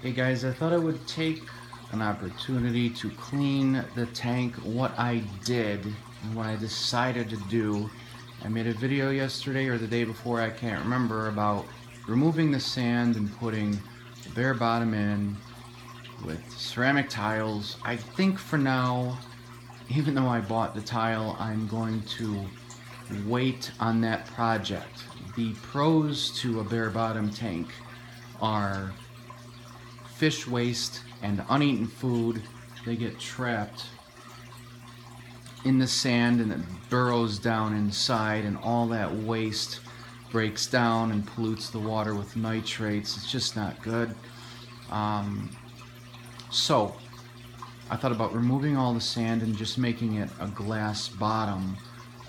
Hey guys, I thought I would take an opportunity to clean the tank. What I did and what I decided to do, I made a video yesterday or the day before, I can't remember, about removing the sand and putting the bare bottom in with ceramic tiles. I think for now, even though I bought the tile, I'm going to wait on that project. The pros to a bare bottom tank are fish waste and uneaten food. They get trapped in the sand and it burrows down inside, and all that waste breaks down and pollutes the water with nitrates. It's just not good. So I thought about removing all the sand and just making it a glass bottom,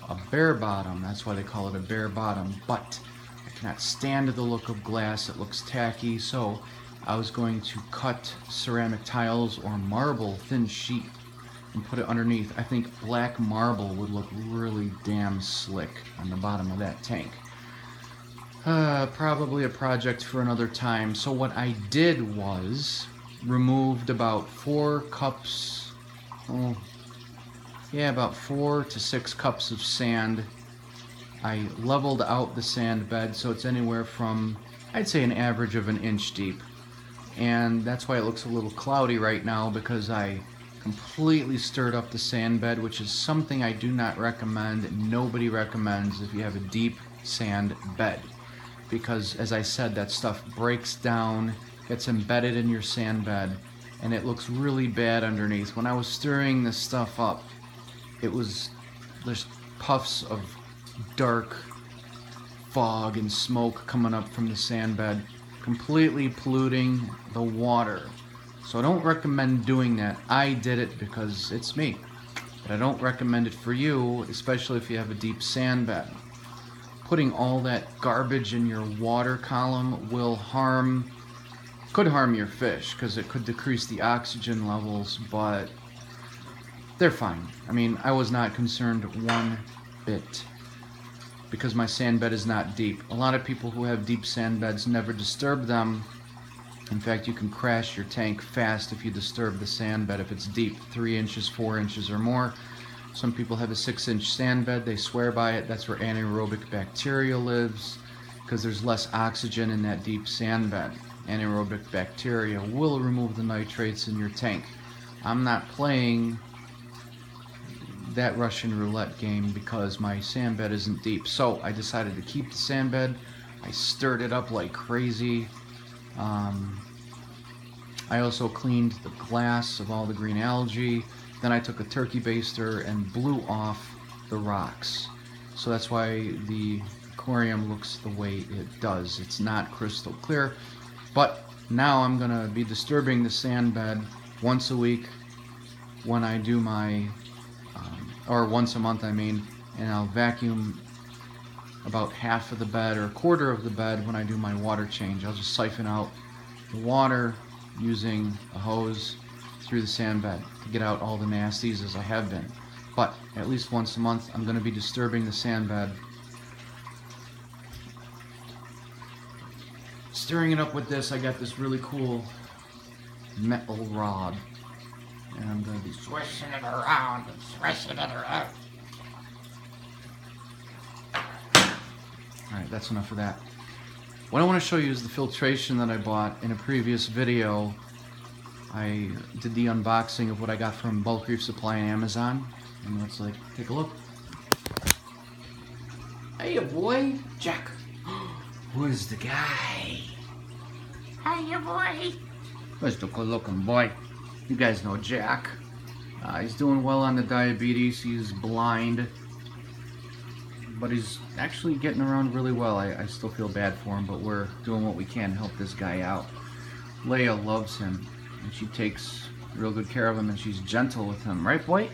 a bare bottom. That's why they call it a bare bottom. But I cannot stand the look of glass. It looks tacky. So I was going to cut ceramic tiles or marble, thin sheet, and put it underneath. I think black marble would look really damn slick on the bottom of that tank. Probably a project for another time. So what I did was removed about 4 cups, about 4 to 6 cups of sand. I leveled out the sand bed so it's anywhere from, I'd say, an average of 1 inch deep. And that's why it looks a little cloudy right now, because I completely stirred up the sand bed, which is something I do not recommend. Nobody recommends if you have a deep sand bed, because as I said, that stuff breaks down, gets embedded in your sand bed, and it looks really bad underneath. When I was stirring this stuff up, there's puffs of dark fog and smoke coming up from the sand bed, completely polluting the water. So I don't recommend doing that. I did it because it's me, but I don't recommend it for you, especially if you have a deep sand bed. Putting all that garbage in your water column could harm your fish, because it could decrease the oxygen levels, but they're fine. I mean, I was not concerned one bit, because my sand bed is not deep. A lot of people who have deep sand beds never disturb them. In fact, you can crash your tank fast if you disturb the sand bed if it's deep, 3 inches, 4 inches or more. Some people have a 6-inch sand bed. They swear by it. That's where anaerobic bacteria lives, because there's less oxygen in that deep sand bed. Anaerobic bacteria will remove the nitrates in your tank. I'm not playing that Russian roulette game because my sand bed isn't deep. So I decided to keep the sand bed. I stirred it up like crazy. I also cleaned the glass of all the green algae. Then I took a turkey baster and blew off the rocks. So that's why the aquarium looks the way it does. It's not crystal clear. But now I'm gonna be disturbing the sand bed once a week when I do my or once a month, I mean, and I'll vacuum about half of the bed or a quarter of the bed when I do my water change. I'll just siphon out the water using a hose through the sand bed to get out all the nasties, as I have been. But at least once a month, I'm going to be disturbing the sand bed, stirring it up with this. I got this really cool metal rod, and I'm going to be swishing it around and swishing it around. Alright, that's enough of that. What I want to show you is the filtration that I bought in a previous video. I did the unboxing of what I got from Bulk Reef Supply on Amazon. And let's take a look. Hey boy, Jack. Who's the guy? Hey boy. Who's the good looking boy? You guys know Jack. He's doing well on the diabetes. He's blind, but he's actually getting around really well. I still feel bad for him, but we're doing what we can to help this guy out. Leia loves him, and she takes real good care of him, and she's gentle with him. Right, boy?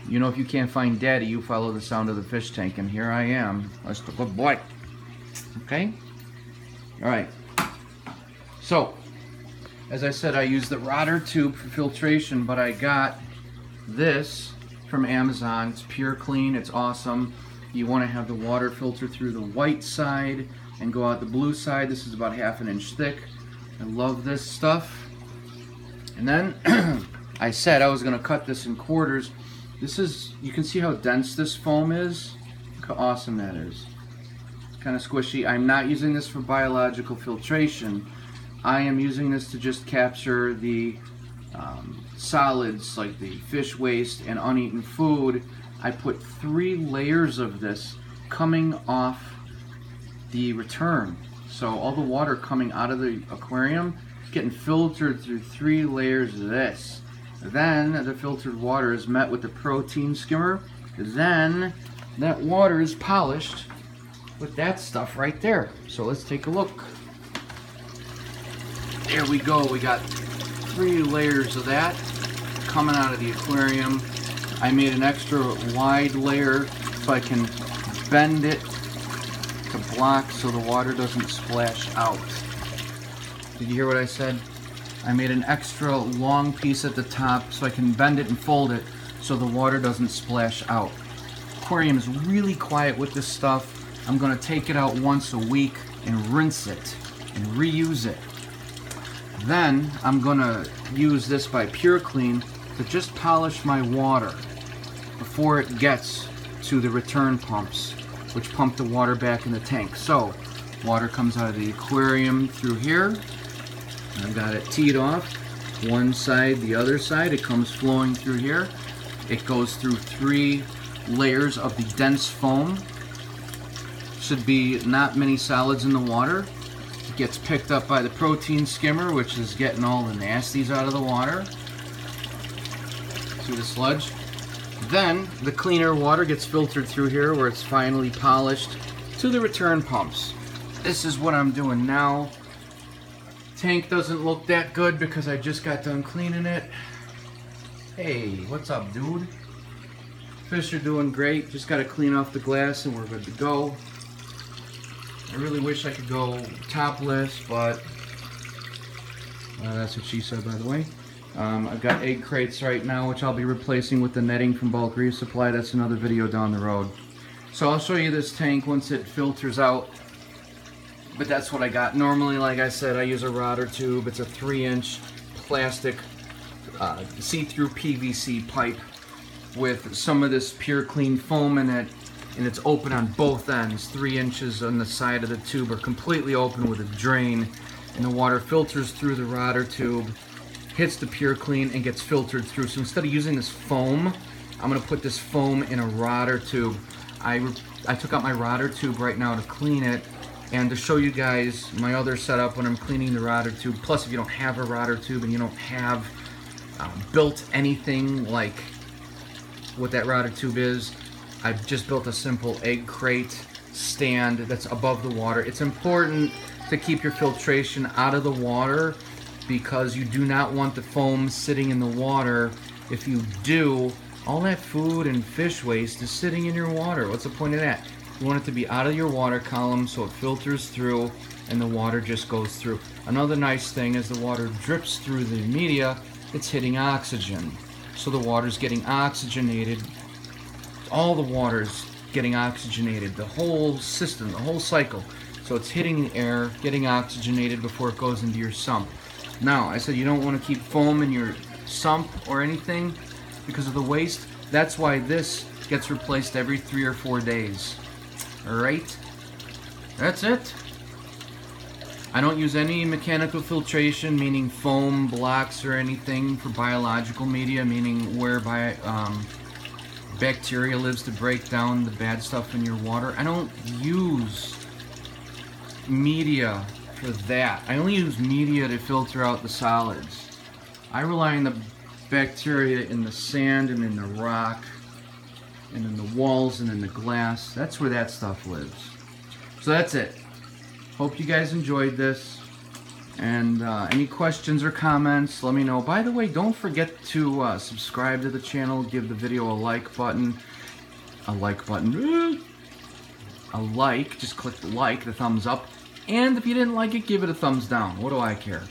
You know, if you can't find Daddy, you follow the sound of the fish tank, and here I am. That's the good boy. Okay? Alright. So, as I said, I use the rotor tube for filtration, but I got this from Amazon. It's Puro-Kleen. It's awesome. You want to have the water filter through the white side and go out the blue side. This is about 1/2 inch thick. I love this stuff. And then I said I was going to cut this in quarters. This is, you can see how dense this foam is. Look how awesome that is. Kind of squishy. I'm not using this for biological filtration. I am using this to just capture the solids like the fish waste and uneaten food. I put 3 layers of this coming off the return. So all the water coming out of the aquarium getting filtered through 3 layers of this. Then the filtered water is met with the protein skimmer. Then that water is polished with that stuff right there. So let's take a look. There we go. We got 3 layers of that coming out of the aquarium. I made an extra wide layer so I can bend it to block so the water doesn't splash out. Did you hear what I said? I made an extra long piece at the top so I can bend it and fold it so the water doesn't splash out. Aquarium is really quiet with this stuff. I'm going to take it out once a week and rinse it and reuse it. Then I'm going to use this by Puro-Kleen to just polish my water before it gets to the return pumps, which pump the water back in the tank. So water comes out of the aquarium through here. I've got it teed off, one side, the other side. It comes flowing through here. It goes through 3 layers of the dense foam. Should be not many solids in the water. It gets picked up by the protein skimmer, which is getting all the nasties out of the water. See the sludge? Then the cleaner water gets filtered through here where it's finally polished to the return pumps. This is what I'm doing now. Tank doesn't look that good because I just got done cleaning it. Hey, what's up, dude? Fish are doing great. Just got to clean off the glass and we're good to go. I really wish I could go topless, but that's what she said, by the way. I've got egg crates right now, which I'll be replacing with the netting from Bulk REEF Supply. That's another video down the road. So I'll show you this tank once it filters out. But that's what I got. Normally, like I said, I use a rotor tube. It's a 3-inch plastic see-through PVC pipe with some of this Puro-Kleen foam in it, and it's open on both ends. 3 inches on the side of the tube are completely open with a drain, and the water filters through the rotor tube, hits the Puro-Kleen, and gets filtered through. So instead of using this foam, I'm going to put this foam in a rotor tube. I took out my rotor tube right now to clean it, and to show you guys my other setup when I'm cleaning the rotor tube. Plus, if you don't have a rotor tube and you don't have built anything like what that rotor tube is, I've just built a simple egg crate stand that's above the water. It's important to keep your filtration out of the water because you do not want the foam sitting in the water. If you do, all that food and fish waste is sitting in your water. What's the point of that? You want it to be out of your water column so it filters through and the water just goes through. Another nice thing is the water drips through the media, it's hitting oxygen. So the water's getting oxygenated. All the water's getting oxygenated, the whole system, the whole cycle. So it's hitting the air, getting oxygenated before it goes into your sump. Now, I said you don't want to keep foam in your sump or anything because of the waste. That's why this gets replaced every 3 or 4 days. Alright, that's it. I don't use any mechanical filtration, meaning foam blocks or anything for biological media, meaning where bacteria lives to break down the bad stuff in your water. I don't use media for that. I only use media to filter out the solids. I rely on the bacteria in the sand and in the rock and in the walls and in the glass. That's where that stuff lives. So that's it. Hope you guys enjoyed this. And any questions or comments, let me know. By the way, don't forget to subscribe to the channel. Give the video a like button. A like button. A like. Just click the like, the thumbs up. And if you didn't like it, give it a thumbs down. What do I care?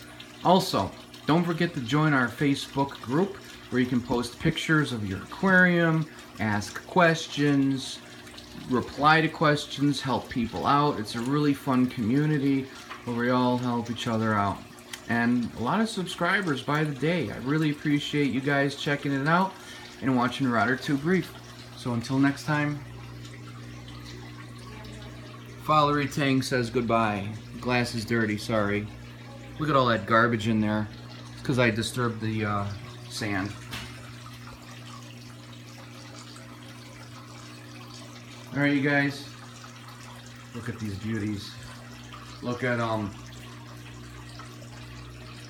Also, don't forget to join our Facebook group where you can post pictures of your aquarium, ask questions, reply to questions, help people out. It's a really fun community where we all help each other out. and a lot of subscribers by the day. I really appreciate you guys checking it out and watching Rotter Tube Reef. So until next time, Follery Tang says goodbye. Glass is dirty, sorry. Look at all that garbage in there. It's because I disturbed the sand. Alright, you guys. Look at these beauties. Look at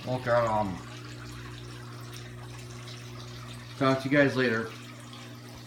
Look at Talk to you guys later.